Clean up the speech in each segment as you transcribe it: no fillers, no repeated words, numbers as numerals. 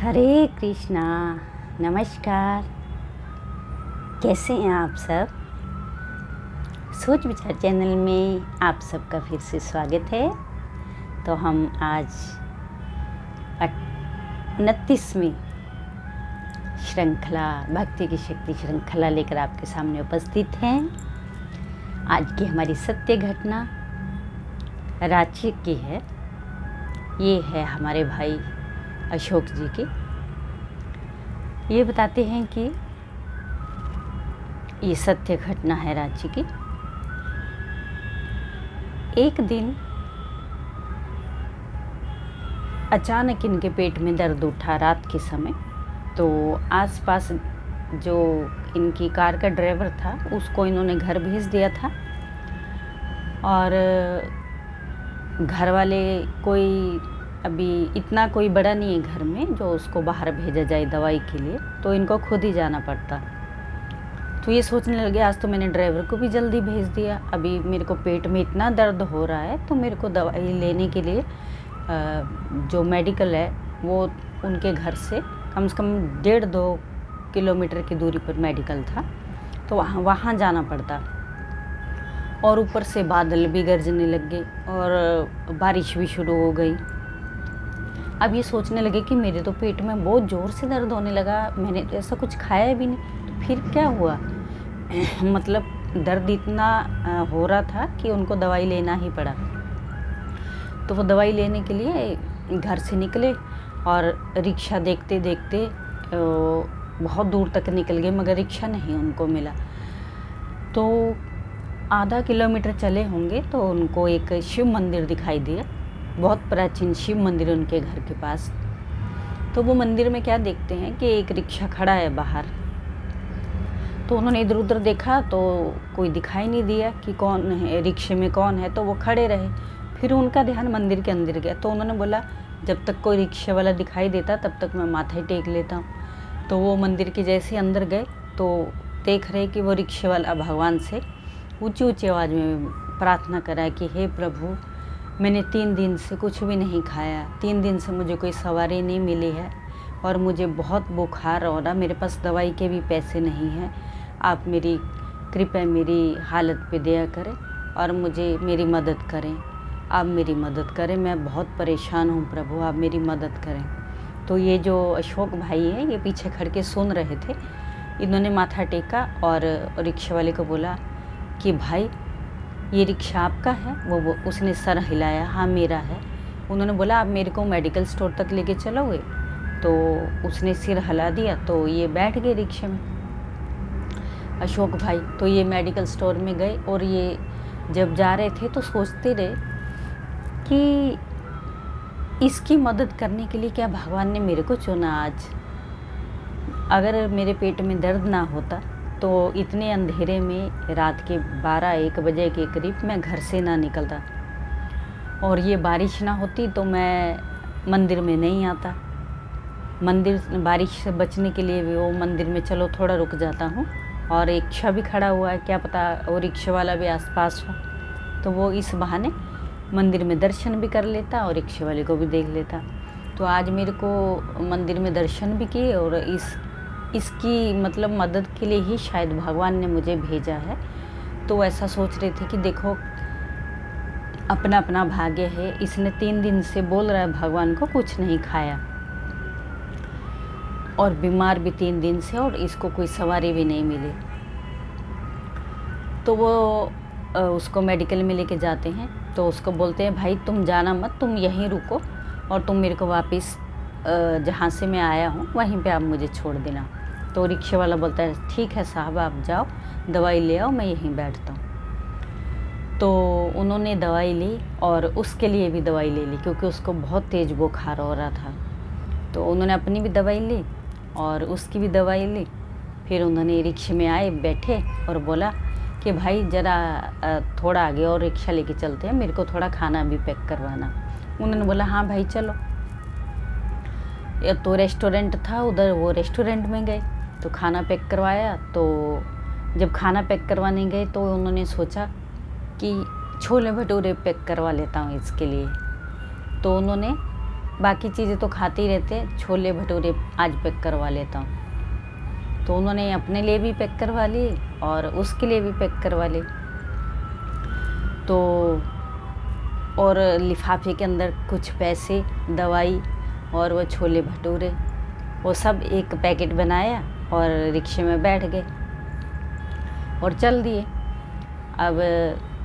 हरे कृष्णा। नमस्कार। कैसे हैं आप सब? सोच विचार चैनल में आप सबका फिर से स्वागत है। तो हम आज 29वीं श्रृंखला भक्ति की शक्ति श्रृंखला लेकर आपके सामने उपस्थित हैं। आज की हमारी सत्य घटना रांची की है। ये है हमारे भाई अशोक जी की। ये बताते हैं कि ये सत्य घटना है रांची की। एक दिन अचानक इनके पेट में दर्द उठा रात के समय। तो आसपास जो इनकी कार का ड्राइवर था उसको इन्होंने घर भेज दिया था और घर वाले कोई अभी इतना कोई बड़ा नहीं है घर में जो उसको बाहर भेजा जाए दवाई के लिए, तो इनको खुद ही जाना पड़ता। तो ये सोचने लगे आज तो मैंने ड्राइवर को भी जल्दी भेज दिया, अभी मेरे को पेट में इतना दर्द हो रहा है तो मेरे को दवाई लेने के लिए जो मेडिकल है वो उनके घर से कम 1.5-2 किलोमीटर की दूरी पर मेडिकल था, तो वहाँ जाना पड़ता। और ऊपर से बादल भी गरजने लग गए और बारिश भी शुरू हो गई। अब ये सोचने लगे कि मेरे तो पेट में बहुत ज़ोर से दर्द होने लगा, मैंने तो ऐसा कुछ खाया भी नहीं, तो फिर क्या हुआ? मतलब दर्द इतना हो रहा था कि उनको दवाई लेना ही पड़ा। तो वो दवाई लेने के लिए घर से निकले और रिक्शा देखते देखते बहुत दूर तक निकल गए, मगर रिक्शा नहीं उनको मिला। तो आधा किलोमीटर चले होंगे तो उनको एक शिव मंदिर दिखाई दिया, बहुत प्राचीन शिव मंदिर उनके घर के पास। तो वो मंदिर में क्या देखते हैं कि एक रिक्शा खड़ा है बाहर। तो उन्होंने इधर उधर देखा तो कोई दिखाई नहीं दिया कि कौन है, रिक्शे में कौन है, तो वो खड़े रहे। फिर उनका ध्यान मंदिर के अंदर गया, तो उन्होंने बोला जब तक कोई रिक्शे वाला दिखाई देता तब तक मैं माथा ही टेक लेता हूँ। तो वो मंदिर के जैसे अंदर गए तो देख रहे कि वो रिक्शे वाला भगवान से ऊंची ऊंची आवाज़ में प्रार्थना करा कि हे प्रभु, मैंने 3 दिन से कुछ भी नहीं खाया, 3 दिन से मुझे कोई सवारी नहीं मिली है और मुझे बहुत बुखार हो रहा, मेरे पास दवाई के भी पैसे नहीं हैं। आप मेरी कृपया मेरी हालत पे दया करें और मुझे मेरी मदद करें, आप मेरी मदद करें, मैं बहुत परेशान हूँ प्रभु, आप मेरी मदद करें। तो ये जो अशोक भाई हैं ये पीछे खड़ के सुन रहे थे। इन्होंने माथा टेका और रिक्शा वाले को बोला कि भाई ये रिक्शा आपका है? वो उसने सर हिलाया, हाँ मेरा है। उन्होंने बोला आप मेरे को मेडिकल स्टोर तक लेके चलोगे? तो उसने सिर हिला दिया, तो ये बैठ गए रिक्शे में अशोक भाई। तो ये मेडिकल स्टोर में गए और ये जब जा रहे थे तो सोचते रहे कि इसकी मदद करने के लिए क्या भगवान ने मेरे को चुना आज। अगर मेरे पेट में दर्द ना होता तो इतने अंधेरे में रात के 12-1 बजे के करीब मैं घर से ना निकलता और ये बारिश ना होती तो मैं मंदिर में नहीं आता। मंदिर बारिश से बचने के लिए भी वो मंदिर में चलो थोड़ा रुक जाता हूँ, और एक रिक्शा भी खड़ा हुआ है, क्या पता वो रिक्शा वाला भी आसपास हो, तो वो इस बहाने मंदिर में दर्शन भी कर लेता और रिक्शे वाले को भी देख लेता। तो आज मेरे को मंदिर में दर्शन भी किए और इसकी मतलब मदद के लिए ही शायद भगवान ने मुझे भेजा है। तो ऐसा सोच रहे थे कि देखो अपना अपना भाग्य है, इसने 3 दिन से बोल रहा है भगवान को कुछ नहीं खाया और बीमार भी 3 दिन से, और इसको कोई सवारी भी नहीं मिली। तो वो उसको मेडिकल में लेके जाते हैं, तो उसको बोलते हैं भाई तुम जाना मत, तुम यहीं रुको और तुम मेरे को वापस जहाँ से मैं आया हूँ वहीं पे आप मुझे छोड़ देना। तो रिक्शे वाला बोलता है ठीक है साहब, आप जाओ दवाई ले आओ, मैं यहीं बैठता हूँ। तो उन्होंने दवाई ली और उसके लिए भी दवाई ले ली क्योंकि उसको बहुत तेज़ बुखार हो रहा था। तो उन्होंने अपनी भी दवाई ली और उसकी भी दवाई ली। फिर उन्होंने रिक्शे में आए, बैठे और बोला कि भाई ज़रा थोड़ा आगे और रिक्शा लेके चलते हैं, मेरे को थोड़ा खाना भी पैक करवाना। उन्होंने बोला हाँ भाई चलो। तो रेस्टोरेंट था उधर, वो रेस्टोरेंट में गए तो खाना पैक करवाया। तो जब खाना पैक करवाने गए तो उन्होंने सोचा कि छोले भटूरे पैक करवा लेता हूँ इसके लिए। तो उन्होंने बाकी चीज़ें तो खाते ही रहते, छोले भटूरे आज पैक करवा लेता हूँ। तो उन्होंने अपने लिए भी पैक करवा लिए और उसके लिए भी पैक करवा लिए। तो और लिफाफे के अंदर कुछ पैसे, दवाई और वो छोले भटूरे, वो सब एक पैकेट बनाया और रिक्शे में बैठ गए और चल दिए। अब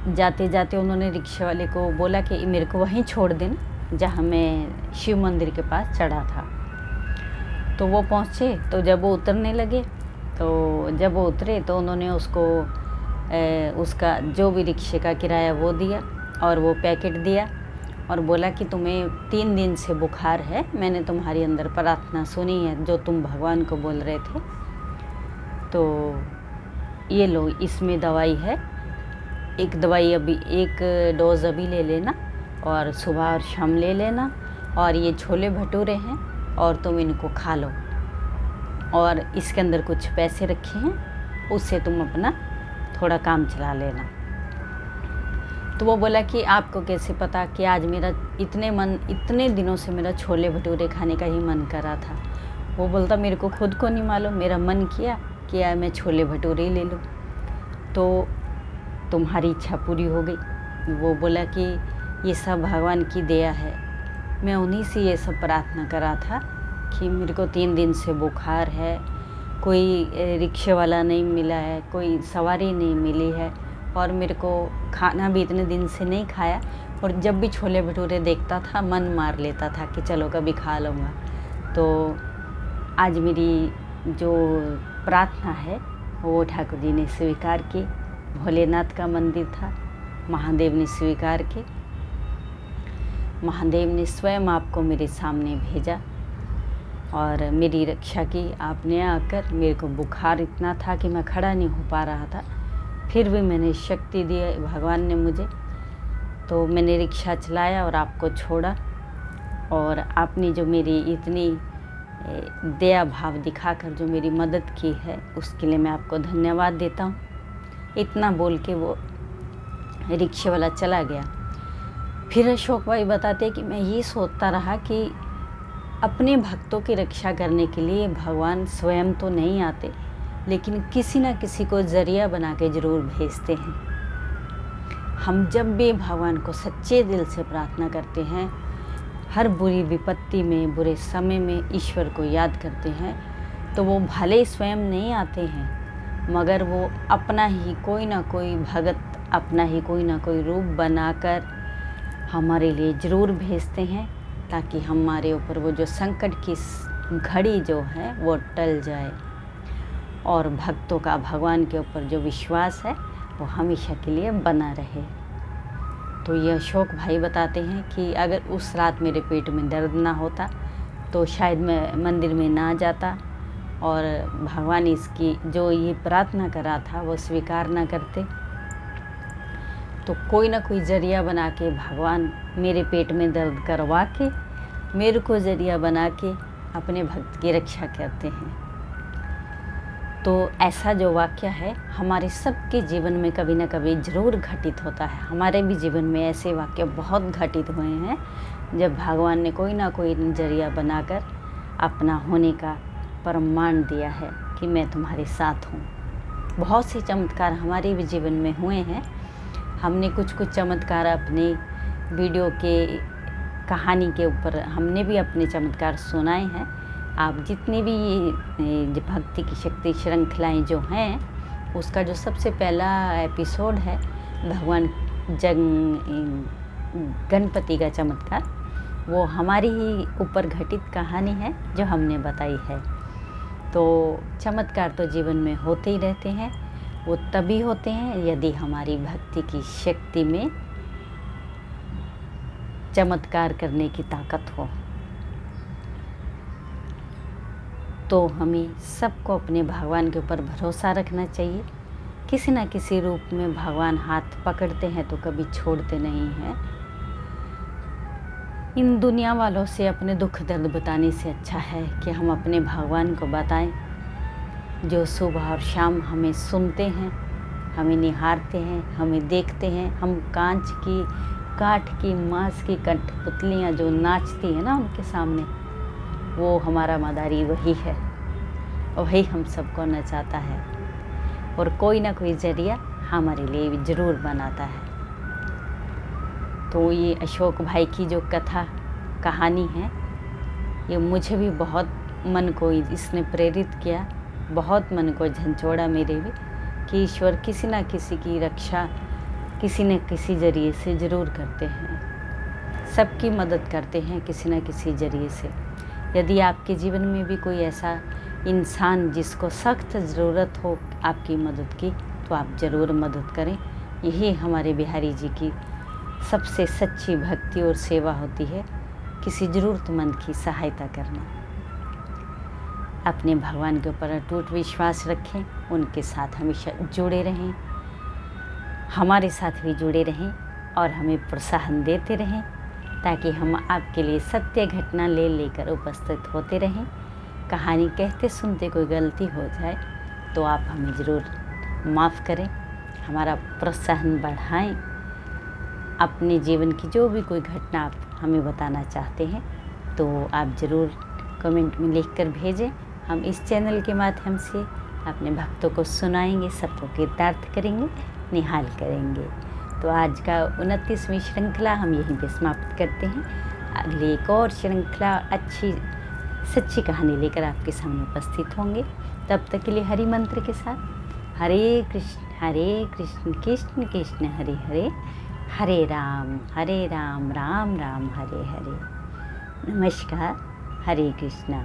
जाते जाते उन्होंने रिक्शे वाले को बोला कि मेरे को वहीं छोड़ देना जहाँ मैं शिव मंदिर के पास चढ़ा था। तो वो पहुँचे, तो जब वो उतरने लगे, तो जब वो उतरे तो उन्होंने उसको उसका जो भी रिक्शे का किराया वो दिया और वो पैकेट दिया और बोला कि तुम्हें 3 दिन से बुखार है, मैंने तुम्हारी अंदर प्रार्थना सुनी है जो तुम भगवान को बोल रहे थे, तो ये लो, इसमें दवाई है, एक दवाई अभी, एक डोज़ अभी ले लेना और सुबह और शाम ले लेना, और ये छोले भटूरे हैं और तुम इनको खा लो, और इसके अंदर कुछ पैसे रखे हैं, उससे तुम अपना थोड़ा काम चला लेना। तो वो बोला कि आपको कैसे पता कि आज मेरा इतने दिनों से मेरा छोले भटूरे खाने का ही मन कर रहा था। वो बोलता मेरे को खुद को नहीं मालूम, मेरा मन किया कि यार मैं छोले भटूरे ले लूँ, तो तुम्हारी इच्छा पूरी हो गई। वो बोला कि ये सब भगवान की दया है, मैं उन्हीं से ये सब प्रार्थना कर रहा था कि मेरे को 3 दिन से बुखार है, कोई रिक्शे वाला नहीं मिला है, कोई सवारी नहीं मिली है, और मेरे को खाना भी इतने दिन से नहीं खाया, और जब भी छोले भटूरे देखता था मन मार लेता था कि चलो कभी खा लूँगा। तो आज मेरी जो प्रार्थना है वो ठाकुर जी ने स्वीकार की। भोलेनाथ का मंदिर था, महादेव ने स्वीकार की, महादेव ने स्वयं आपको मेरे सामने भेजा और मेरी रक्षा की आपने आकर। मेरे को बुखार इतना था कि मैं खड़ा नहीं हो पा रहा था, फिर भी मैंने शक्ति दी भगवान ने मुझे, तो मैंने रिक्शा चलाया और आपको छोड़ा, और आपने जो मेरी इतनी दया भाव दिखाकर जो मेरी मदद की है उसके लिए मैं आपको धन्यवाद देता हूँ। इतना बोल के वो रिक्शे वाला चला गया। फिर अशोक भाई बताते कि मैं ये सोचता रहा कि अपने भक्तों की रक्षा करने के लिए भगवान स्वयं तो नहीं आते, लेकिन किसी न किसी को ज़रिया बना के ज़रूर भेजते हैं। हम जब भी भगवान को सच्चे दिल से प्रार्थना करते हैं, हर बुरी विपत्ति में, बुरे समय में ईश्वर को याद करते हैं, तो वो भले स्वयं नहीं आते हैं, मगर वो अपना ही कोई ना कोई भगत, अपना ही कोई ना कोई रूप बनाकर हमारे लिए ज़रूर भेजते हैं, ताकि हमारे ऊपर वो जो संकट की घड़ी जो है वो टल जाए, और भक्तों का भगवान के ऊपर जो विश्वास है वो हमेशा के लिए बना रहे। तो ये अशोक भाई बताते हैं कि अगर उस रात मेरे पेट में दर्द ना होता तो शायद मैं मंदिर में ना जाता, और भगवान इसकी जो ये प्रार्थना कर रहा था वो स्वीकार ना करते, तो कोई ना कोई ज़रिया बना के भगवान मेरे पेट में दर्द करवा के मेरे को ज़रिया बना के अपने भक्त की रक्षा करते हैं। तो ऐसा जो वाक़या है हमारे सबके जीवन में कभी ना कभी ज़रूर घटित होता है। हमारे भी जीवन में ऐसे वाक़ये बहुत घटित हुए हैं जब भगवान ने कोई ना कोई नज़रिया बनाकर अपना होने का प्रमाण दिया है कि मैं तुम्हारे साथ हूँ। बहुत से चमत्कार हमारे भी जीवन में हुए हैं। हमने कुछ चमत्कार अपने वीडियो के कहानी के ऊपर हमने भी अपने चमत्कार सुनाए हैं। आप जितनी भी ये भक्ति की शक्ति श्रृंखलाएँ जो हैं, उसका जो सबसे पहला एपिसोड है भगवान गणपति का चमत्कार, वो हमारी ही ऊपर घटित कहानी है जो हमने बताई है। तो चमत्कार तो जीवन में होते ही रहते हैं, वो तभी होते हैं यदि हमारी भक्ति की शक्ति में चमत्कार करने की ताकत हो। तो हमें सबको अपने भगवान के ऊपर भरोसा रखना चाहिए। किसी न किसी रूप में भगवान हाथ पकड़ते हैं तो कभी छोड़ते नहीं हैं। इन दुनिया वालों से अपने दुख दर्द बताने से अच्छा है कि हम अपने भगवान को बताएं, जो सुबह और शाम हमें सुनते हैं, हमें निहारते हैं, हमें देखते हैं। हम कांच की काठ की मांस की कठपुतलियाँ जो नाचती हैं ना उनके सामने, वो हमारा मदारी वही है, वही हम सबको नचाता है और कोई ना कोई जरिया हमारे लिए भी ज़रूर बनाता है। तो ये अशोक भाई की जो कहानी है, ये मुझे भी बहुत मन को इसने प्रेरित किया, बहुत मन को झंझोड़ा मेरे भी, कि ईश्वर किसी न किसी की रक्षा किसी न किसी ज़रिए से ज़रूर करते हैं, सबकी मदद करते हैं किसी न किसी ज़रिए से। यदि आपके जीवन में भी कोई ऐसा इंसान जिसको सख्त ज़रूरत हो आपकी मदद की, तो आप ज़रूर मदद करें। यही हमारे बिहारी जी की सबसे सच्ची भक्ति और सेवा होती है, किसी ज़रूरतमंद की सहायता करना। अपने भगवान के ऊपर अटूट विश्वास रखें, उनके साथ हमेशा जुड़े रहें, हमारे साथ भी जुड़े रहें और हमें प्रोत्साहन देते रहें, ताकि हम आपके लिए सत्य घटना लेकर उपस्थित होते रहें। कहानी कहते सुनते कोई गलती हो जाए तो आप हमें ज़रूर माफ़ करें, हमारा प्रोत्साहन बढ़ाएं। अपने जीवन की जो भी कोई घटना आप हमें बताना चाहते हैं तो आप ज़रूर कमेंट में लिखकर भेजें। हम इस चैनल के माध्यम से अपने भक्तों को सुनाएंगे, सबको कृतार्थ करेंगे, निहाल करेंगे। तो आज का 29वीं श्रृंखला हम यहीं पे समाप्त करते हैं। अगली एक और श्रृंखला अच्छी सच्ची कहानी लेकर आपके सामने उपस्थित होंगे। तब तक के लिए हरि मंत्र के साथ हरे कृष्ण कृष्ण कृष्ण हरे हरे, हरे राम राम राम हरे हरे। नमस्कार, हरे कृष्णा।